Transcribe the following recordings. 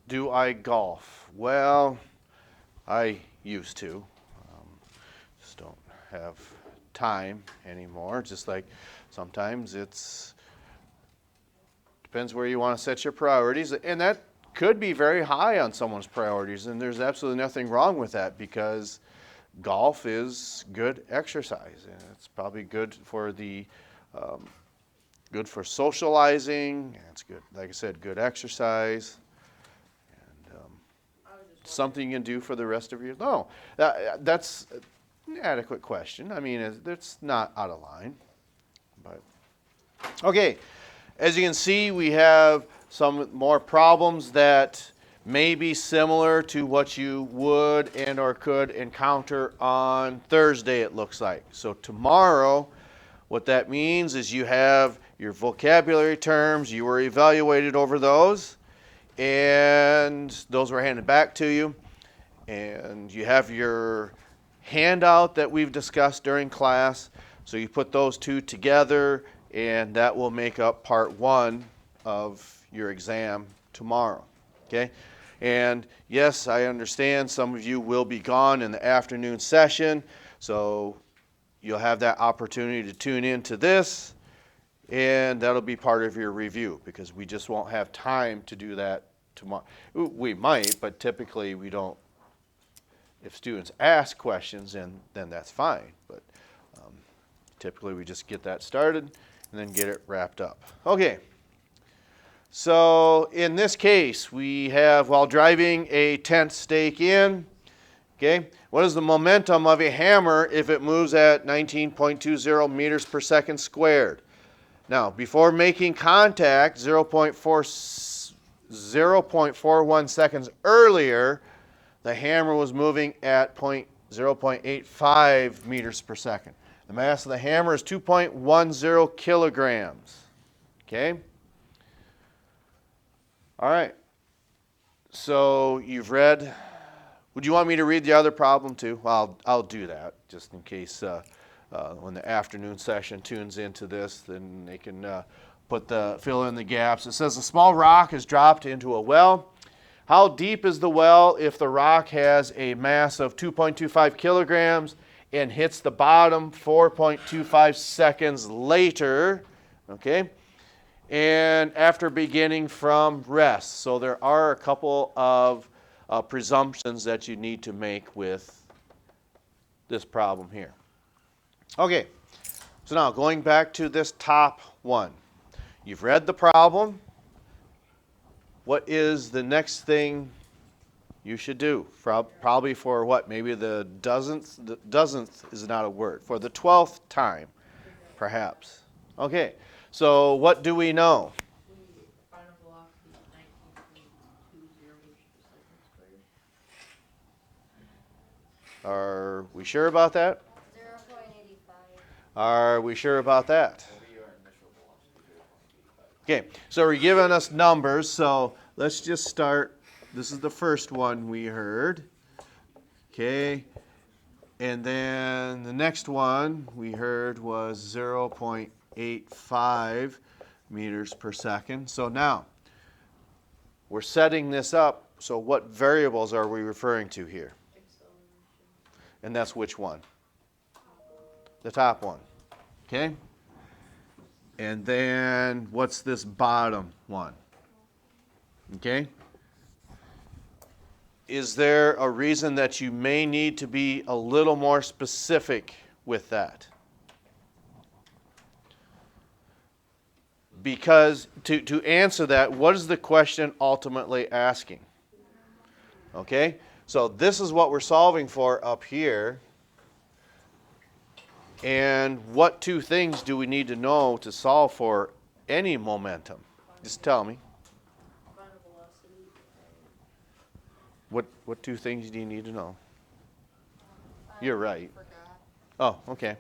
Do I golf? Well, I used to. Just don't have time anymore. Just like sometimes it's depends where you want to set your priorities, and that could be very high on someone's priorities, and there's absolutely nothing wrong with that because golf is good exercise, and it's probably good for the good for socializing. It's good, like I said, good exercise, and something you can do for the rest of your. No, that's an adequate question. I mean, it's not out of line, but okay. As you can see, we have some more problems that may be similar to what you would and or could encounter on Thursday, it looks like. So tomorrow, what that means is you have your vocabulary terms, you were evaluated over those, and those were handed back to you. And you have your handout that we've discussed during class. So you put those two together, and that will make up part one of your exam tomorrow. Okay? And yes, I understand some of you will be gone in the afternoon session, so you'll have that opportunity to tune into this, and that'll be part of your review because we just won't have time to do that tomorrow. We might, but typically we don't. If students ask questions, then that's fine, but typically we just get that started and then get it wrapped up. Okay. So in this case, we have, while driving a tent stake in, okay, what is the momentum of a hammer if it moves at 19.20 meters per second squared? Now, before making contact 0.41 seconds earlier, the hammer was moving at 0.85 meters per second. The mass of the hammer is 2.10 kilograms. Okay? All right. So you've read. Would you want me to read the other problem too? Well, I'll do that just in case when the afternoon session tunes into this, then they can fill in the gaps. It says a small rock is dropped into a well. How deep is the well if the rock has a mass of 2.25 kilograms and hits the bottom 4.25 seconds later? Okay. And after beginning from rest. So there are a couple of presumptions that you need to make with this problem here. Okay, so now going back to this top one. You've read the problem. What is the next thing you should do? Probably for what? Maybe the dozenth is not a word. For the 12th time, perhaps. Okay. So what do we know? Final velocity is 19.20 meters per second squared. Are we sure about that? 0.85. Are we sure about that? Okay, so we're giving us numbers, so let's just start. This is the first one we heard. Okay, and then the next one we heard was 0.85 meters per second. So now, we're setting this up, so what variables are we referring to here? Acceleration. And that's which one? The top one. Okay? And then what's this bottom one? Okay? Is there a reason that you may need to be a little more specific with that? Because to answer that, what is the question ultimately asking? Okay? So this is what we're solving for up here. And what two things do we need to know to solve for any momentum? Just tell me. Final velocity. What two things do you need to know? You're right. Forgot. Oh, okay.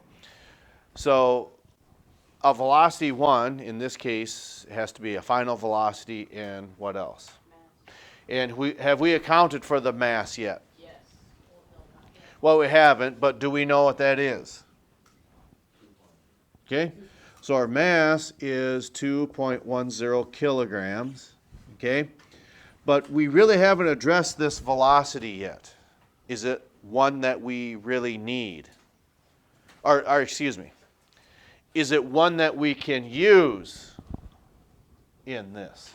So a velocity 1, in this case, has to be a final velocity and what else? Mass. And have we accounted for the mass yet? Yes. Well, no, not yet. Well, we haven't, but do we know what that is? Okay, so our mass is 2.10 kilograms. Okay, But we really haven't addressed this velocity yet. Is it one that we really need? Or excuse me, is it one that we can use in this?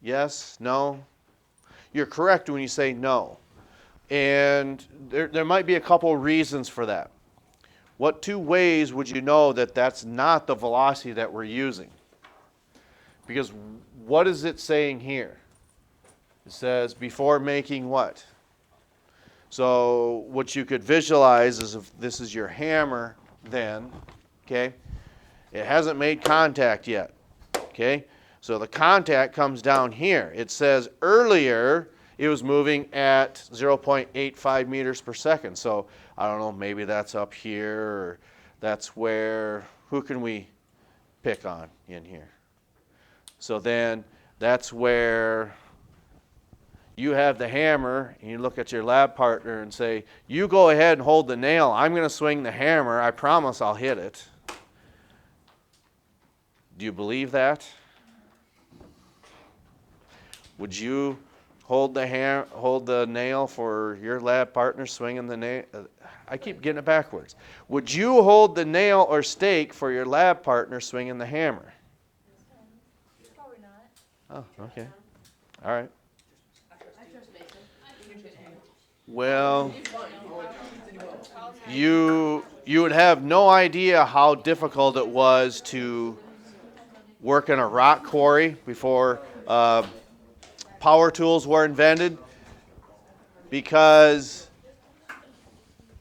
Yes? No? You're correct when you say no. And there might be a couple reasons for that. What two ways would you know that that's not the velocity that we're using? Because what is it saying here? It says before making what? So what you could visualize is if this is your hammer then, okay? It hasn't made contact yet, okay? So the contact comes down here. It says earlier it was moving at 0.85 meters per second. So I don't know, maybe that's up here or that's where, who can we pick on in here? So then that's where you have the hammer and you look at your lab partner and say, you go ahead and hold the nail. I'm going to swing the hammer. I promise I'll hit it. Do you believe that? Would you hold the nail for your lab partner swinging the nail? I keep getting it backwards. Would you hold the nail or stake for your lab partner swinging the hammer? Probably not. Oh, okay. All right. I trust Mason. Well, you would have no idea how difficult it was to work in a rock quarry before power tools were invented, because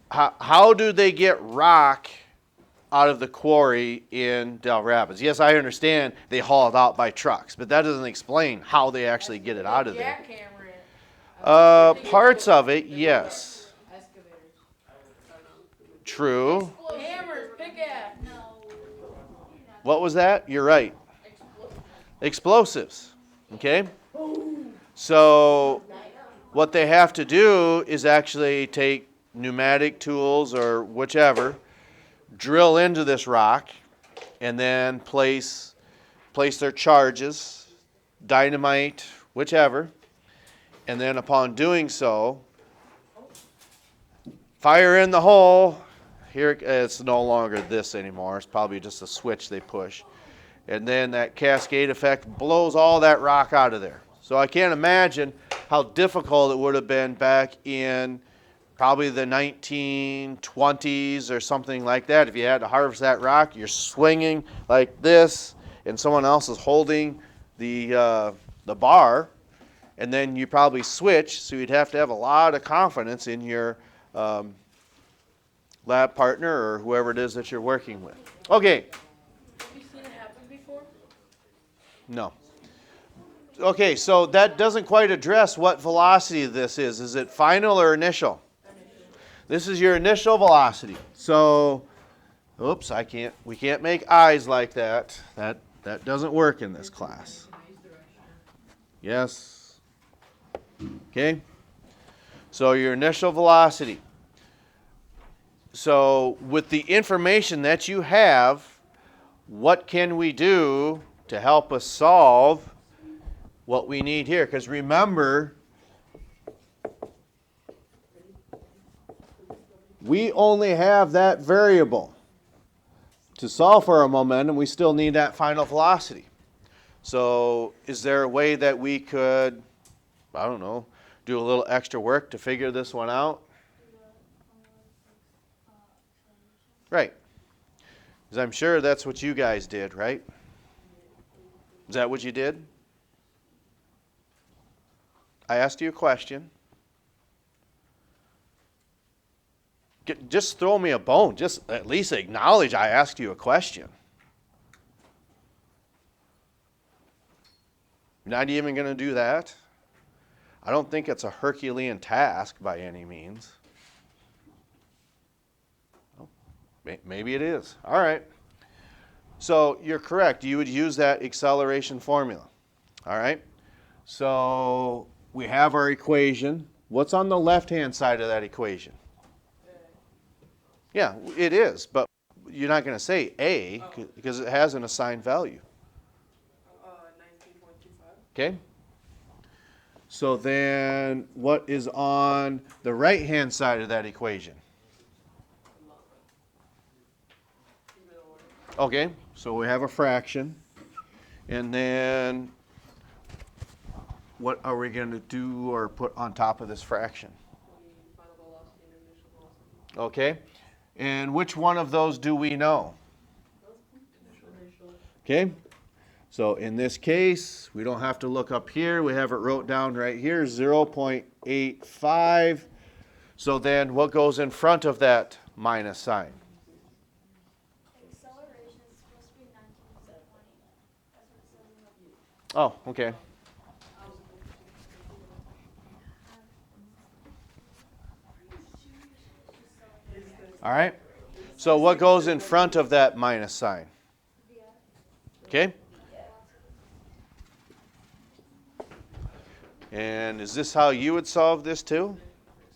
how do they get rock out of the quarry in Del Rapids? Yes, I understand they haul it out by trucks, but that doesn't explain how they actually get it out of there. Jackhammer it. Parts of it, yes. Excavators. True. Hammers, pickaxe. What was that? You're right. Explosives. Okay? So what they have to do is actually take pneumatic tools or whichever, drill into this rock, and then place their charges, dynamite, whichever, and then upon doing so, fire in the hole. Here it's no longer this anymore. It's probably just a switch they push. And then that cascade effect blows all that rock out of there. So I can't imagine how difficult it would have been back in probably the 1920s or something like that. If you had to harvest that rock, you're swinging like this, and someone else is holding the bar, and then you probably switch, so you'd have to have a lot of confidence in your lab partner or whoever it is that you're working with. Okay. Have you seen it happen before? No. Okay, so that doesn't quite address what velocity this is. Is it final or initial? This is your initial velocity. So, oops, we can't make eyes like that. That doesn't work in this class. Yes. Okay. So your initial velocity. So with the information that you have, what can we do to help us solve what we need here? Because remember, we only have that variable. To solve for our momentum, we still need that final velocity. So is there a way that we could, I don't know, do a little extra work to figure this one out? Right. Because I'm sure that's what you guys did, right? Is that what you did? I asked you a question. Just throw me a bone. Just at least acknowledge I asked you a question. You're not even going to do that? I don't think it's a Herculean task by any means. Oh, maybe it is. All right. So you're correct. You would use that acceleration formula. All right. So we have our equation. What's on the left-hand side of that equation? Yeah, it is, but you're not going to say A because it has an assigned value. 19.25. Okay? So then what is on the right-hand side of that equation? Okay, so we have a fraction. And then what are we going to do or put on top of this fraction? Final velocity and initial velocity. Okay, and which one of those do we know? Initial. Okay, so in this case, we don't have to look up here. We have it wrote down right here, 0.85. So then what goes in front of that minus sign? Acceleration is supposed to be 1920. That's what it says in the. Oh, okay. All right. So what goes in front of that minus sign? Okay. And is this how you would solve this too?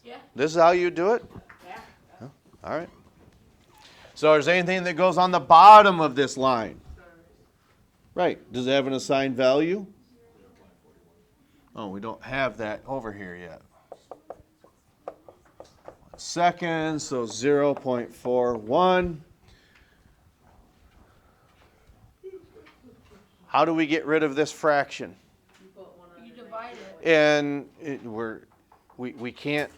Yeah. This is how you do it? Yeah. All right. So is there anything that goes on the bottom of this line? Right. Does it have an assigned value? Oh, we don't have that over here yet. 1 second, so 0.41. How do we get rid of this fraction? You divide it. And we can't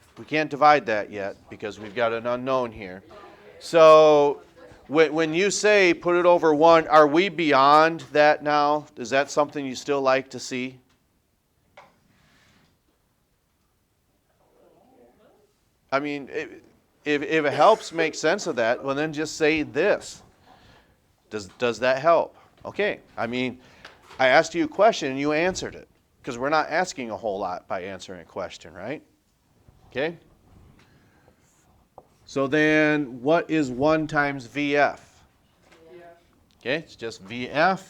divide that yet because we've got an unknown here. So when you say put it over 1, are we beyond that now? Is that something you still like to see? I mean, if it helps make sense of that, well then just say this. Does that help? Okay. I mean, I asked you a question and you answered it. Because we're not asking a whole lot by answering a question, right? Okay? So then what is 1 times VF? Okay, it's just VF.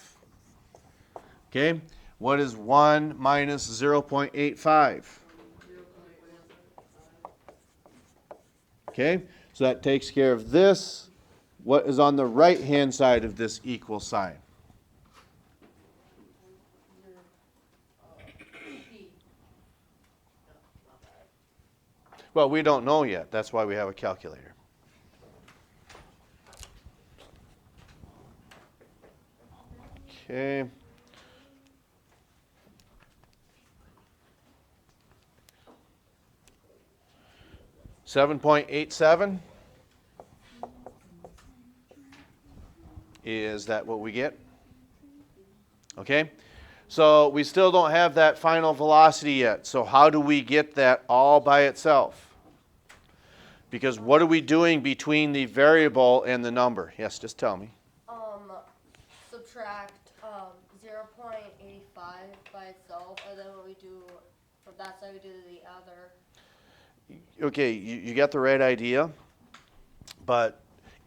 Okay, what is 1 minus 0.85? Okay, so that takes care of this. What is on the right-hand side of this equal sign? Well, we don't know yet. That's why we have a calculator. Okay. $7.87. Is that what we get? Okay. So we still don't have that final velocity yet. So how do we get that all by itself? Because what are we doing between the variable and the number? Yes, just tell me. Subtract 0.85 by itself, and then what we do from that side, we do the other. Okay, you got the right idea. But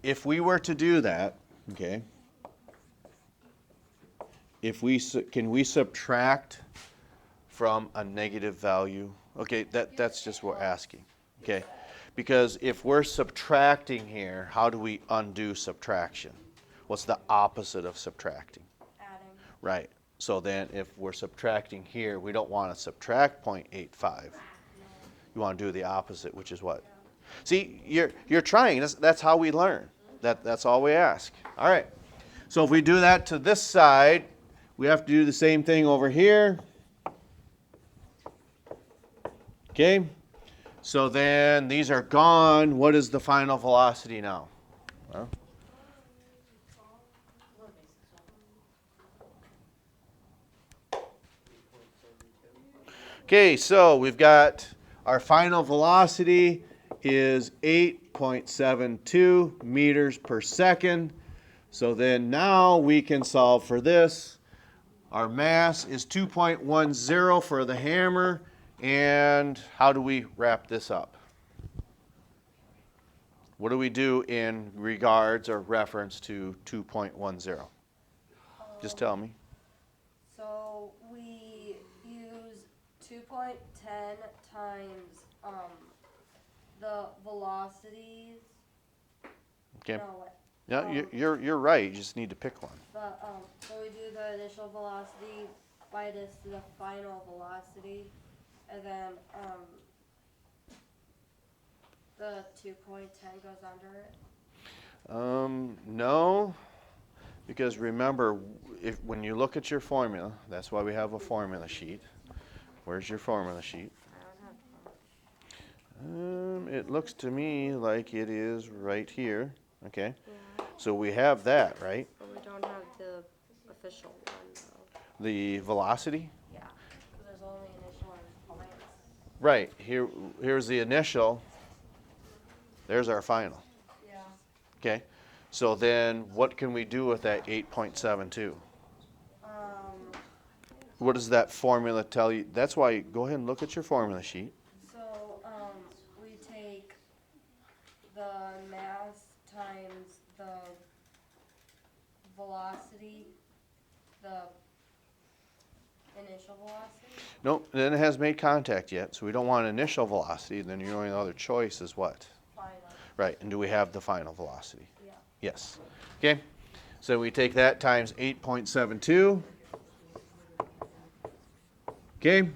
if we were to do that, okay, can we subtract from a negative value? Okay, that's just what we're asking. Okay, because if we're subtracting here, how do we undo subtraction? What's the opposite of subtracting? Adding. Right. So then if we're subtracting here, we don't want to subtract 0.85. You want to do the opposite, which is what? See, you're trying. That's how we learn. That's all we ask. All right. So if we do that to this side, we have to do the same thing over here. Okay. So then these are gone. What is the final velocity now? Well, okay, so we've got our final velocity is 8.72 meters per second. So then now we can solve for this. Our mass is 2.10 for the hammer. And how do we wrap this up? What do we do in regards or reference to 2.10? Just tell me. So we use 2.10 times the velocities. Okay. No, what? Yeah, you're right. You just need to pick one. But so we do the initial velocity by this the final velocity, and then the 2.10 goes under it. No, because remember, when you look at your formula, that's why we have a formula sheet. Where's your formula sheet? It looks to me like it is right here. Okay, Yeah. so we have that, right? But we don't have the official one though. The velocity. Yeah, because there's only initial and final. Right, here's the initial, there's our final. Yeah. Okay, so then what can we do with that 8.72? What does that formula tell you? That's why, go ahead and look at your formula sheet. So, we take the mass times the velocity, the initial velocity. Nope, then it hasn't made contact yet, so we don't want initial velocity, then your only other choice is what? Final. Right, and do we have the final velocity? Yeah. Yes. Okay, so we take that times 8.72. Okay,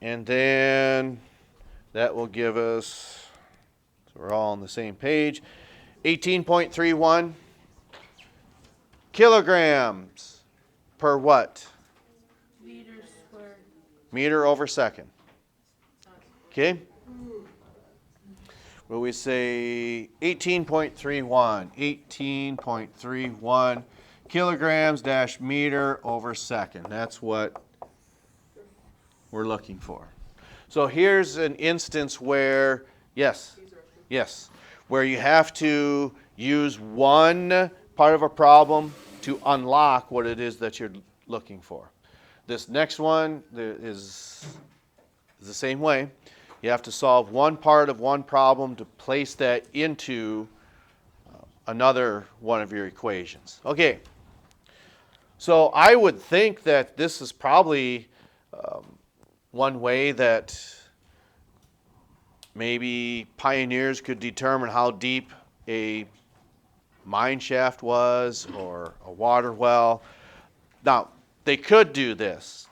and then that will give us, so we're all on the same page, 18.31 kilograms per what? Meters squared. Meter over second. Okay? Will we say 18.31? 18.31 kilograms dash meter over second. That's what we're looking for. So here's an instance where, yes, where you have to use one part of a problem to unlock what it is that you're looking for. This next one is the same way. You have to solve one part of one problem to place that into another one of your equations. Okay, so I would think that this is probably one way that maybe pioneers could determine how deep a mine shaft was or a water well. Now, they could do this,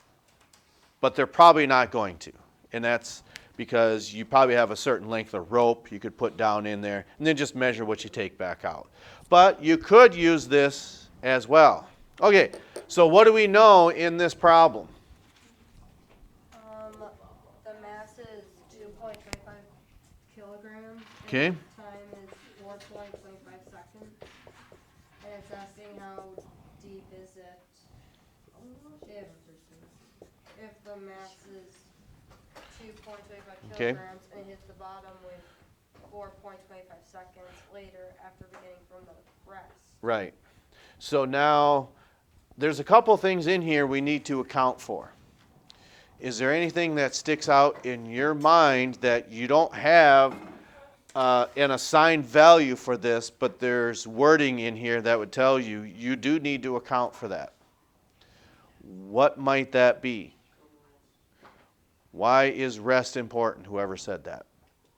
but they're probably not going to. And that's because you probably have a certain length of rope you could put down in there and then just measure what you take back out. But you could use this as well. Okay, so what do we know in this problem? The mass is 2.25 kilograms. Okay. And time is 4.25 seconds. And it's asking how deep is it if the mass is 2.25 Okay. kilograms and it hits the bottom with 4.25 seconds later after beginning from the rest. Right. So now there's a couple things in here we need to account for. Is there anything that sticks out in your mind that you don't have an assigned value for this, but there's wording in here that would tell you you do need to account for that? What might that be? Why is rest important? Whoever said that.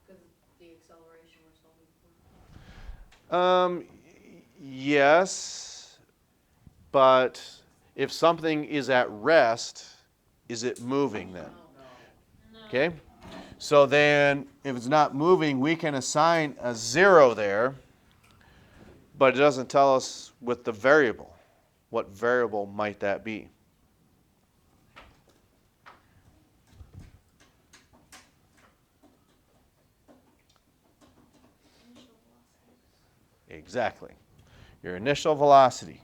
Because the acceleration we're solving for. Yes, but if something is at rest, is it moving then? Okay, so then if it's not moving, we can assign a 0 there, but it doesn't tell us with the variable. What variable might that be? Exactly. Your initial velocity.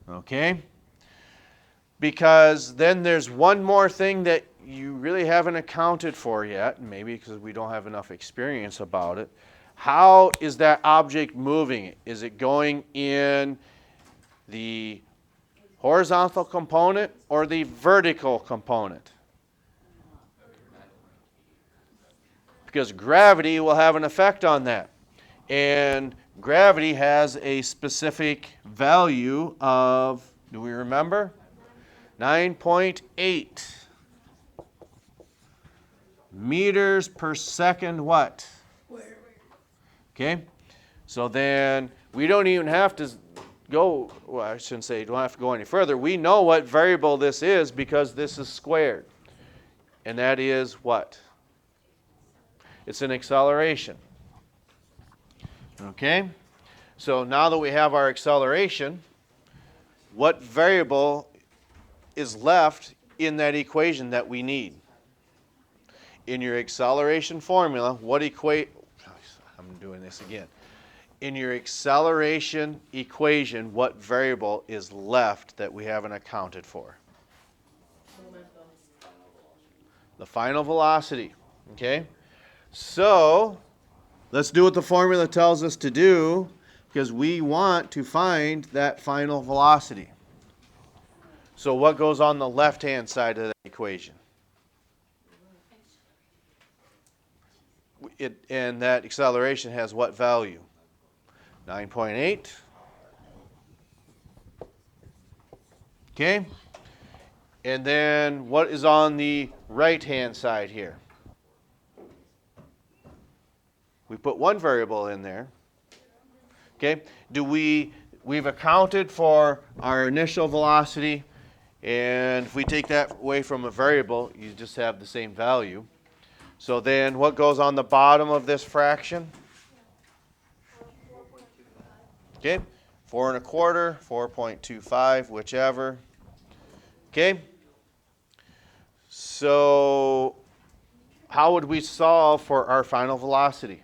Okay? Because then there's one more thing that you really haven't accounted for yet, maybe because we don't have enough experience about it. How is that object moving? Is it going in the horizontal component or the vertical component? Because gravity will have an effect on that. And gravity has a specific value of, do we remember? 9.8 meters per second what? Okay, so then we don't even have to go, well, I shouldn't say you don't have to go any further. We know what variable this is because this is squared. And that is what? It's an acceleration. Okay? So now that we have our acceleration, what variable is left in that equation that we need? In your acceleration formula, I'm doing this again. In your acceleration equation, what variable is left that we haven't accounted for? Momentum. The final velocity. Okay? So, let's do what the formula tells us to do because we want to find that final velocity. So what goes on the left-hand side of that equation? And that acceleration has what value? 9.8. Okay? And then what is on the right-hand side here? We put one variable in there. Okay? We've accounted for our initial velocity, and if we take that away from a variable, you just have the same value. So then what goes on the bottom of this fraction? 4.25. Okay? 4 1/4, 4.25, whichever. Okay? So how would we solve for our final velocity?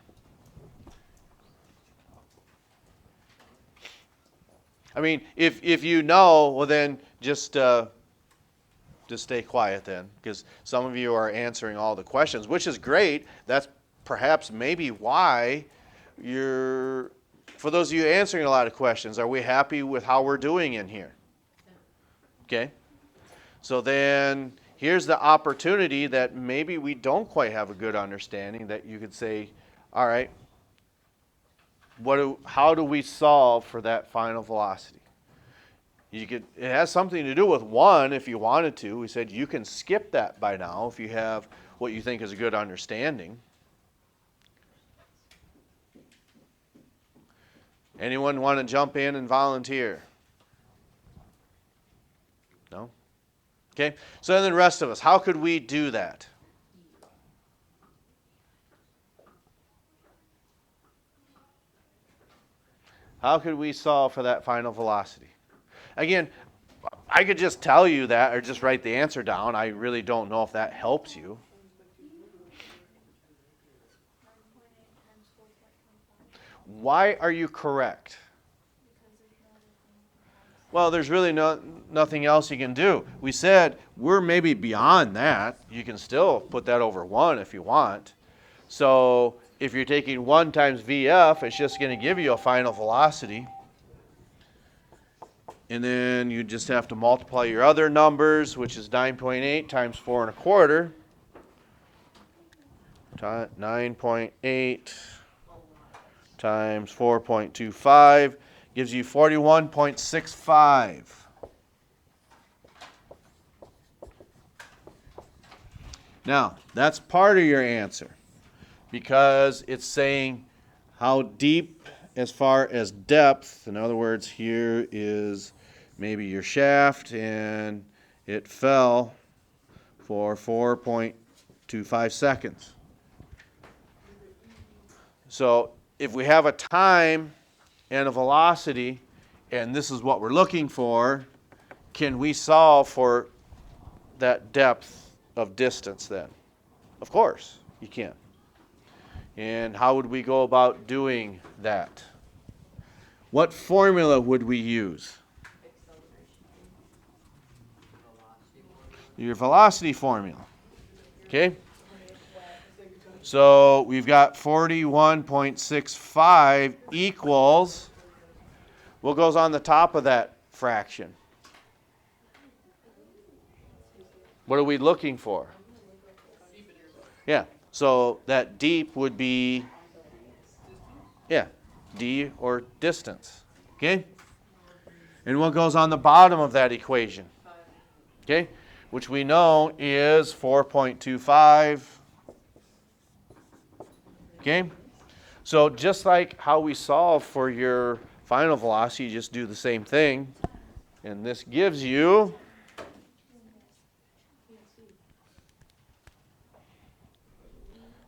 I mean, if you know, well then just stay quiet then, because some of you are answering all the questions, which is great. That's perhaps maybe why for those of you answering a lot of questions, are we happy with how we're doing in here? Okay. So then here's the opportunity that maybe we don't quite have a good understanding that you could say, all right, how do we solve for that final velocity? It has something to do with 1 if you wanted to. We said you can skip that by now if you have what you think is a good understanding. Anyone want to jump in and volunteer? No? Okay. So then the rest of us, how could we do that? How could we solve for that final velocity? Again, I could just tell you that or just write the answer down. I really don't know if that helps you. 9.8 times 4.25. Why are you correct? Because there's no other thing. Well, there's really nothing else you can do. We said we're maybe beyond that. You can still put that over 1 if you want. So if you're taking 1 times VF, it's just going to give you a final velocity. And then you just have to multiply your other numbers, which is 9.8 times 4 1/4. 9.8 times 4.25 gives you 41.65. Now, that's part of your answer because it's saying how deep as far as depth. In other words, here is maybe your shaft and it fell for 4.25 seconds. So if we have a time and a velocity, and this is what we're looking for, can we solve for that depth of distance then? Of course, you can. And how would we go about doing that? What formula would we use? Your velocity formula. Okay? So we've got 41.65 equals, what goes on the top of that fraction? What are we looking for? Yeah, so that deep would be, d or distance. Okay? And what goes on the bottom of that equation? Okay? Which we know is 4.25. Okay? So just like how we solve for your final velocity, you just do the same thing. And this gives you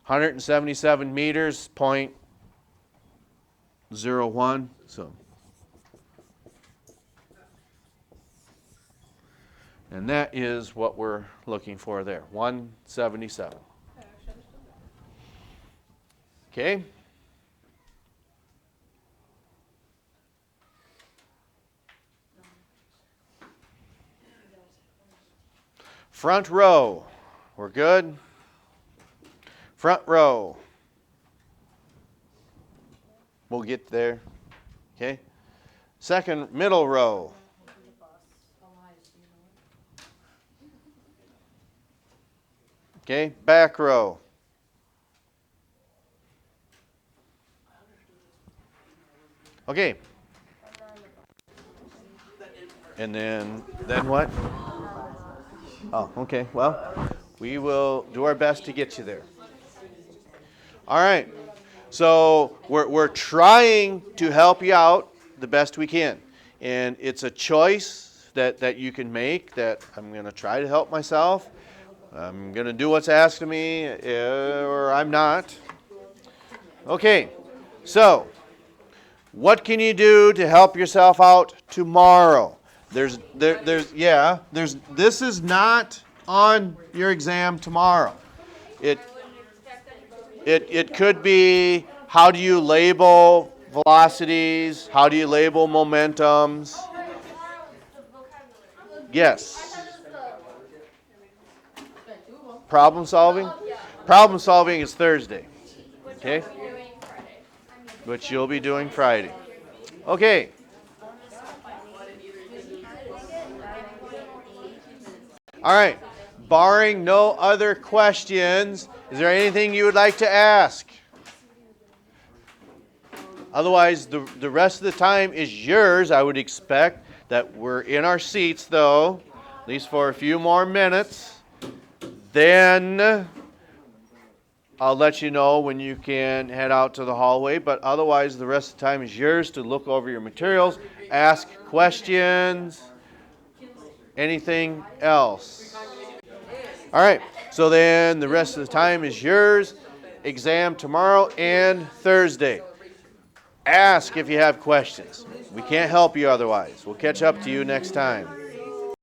177 meters, 0.01. So, and that is what we're looking for there, 177. Okay? Front row. We're good? Front row. We'll get there. Okay? Second, middle row. Okay? Back row. Okay. And then what? Oh, okay. Well, we will do our best to get you there. All right. So we're trying to help you out the best we can. And it's a choice that you can make, that I'm going to try to help myself. I'm going to do what's asked of me, or I'm not. Okay. So what can you do to help yourself out tomorrow? This is not on your exam tomorrow. It could be, how do you label velocities? How do you label momentums? Yes. Problem solving? Problem solving is Thursday. Okay? Which you'll be doing Friday. Okay. All right. Barring no other questions, is there anything you would like to ask? Otherwise, the rest of the time is yours. I would expect that we're in our seats, though, at least for a few more minutes. Then I'll let you know when you can head out to the hallway, but otherwise the rest of the time is yours to look over your materials, ask questions, anything else. All right, so then the rest of the time is yours. Exam tomorrow and Thursday. Ask if you have questions. We can't help you otherwise. We'll catch up to you next time.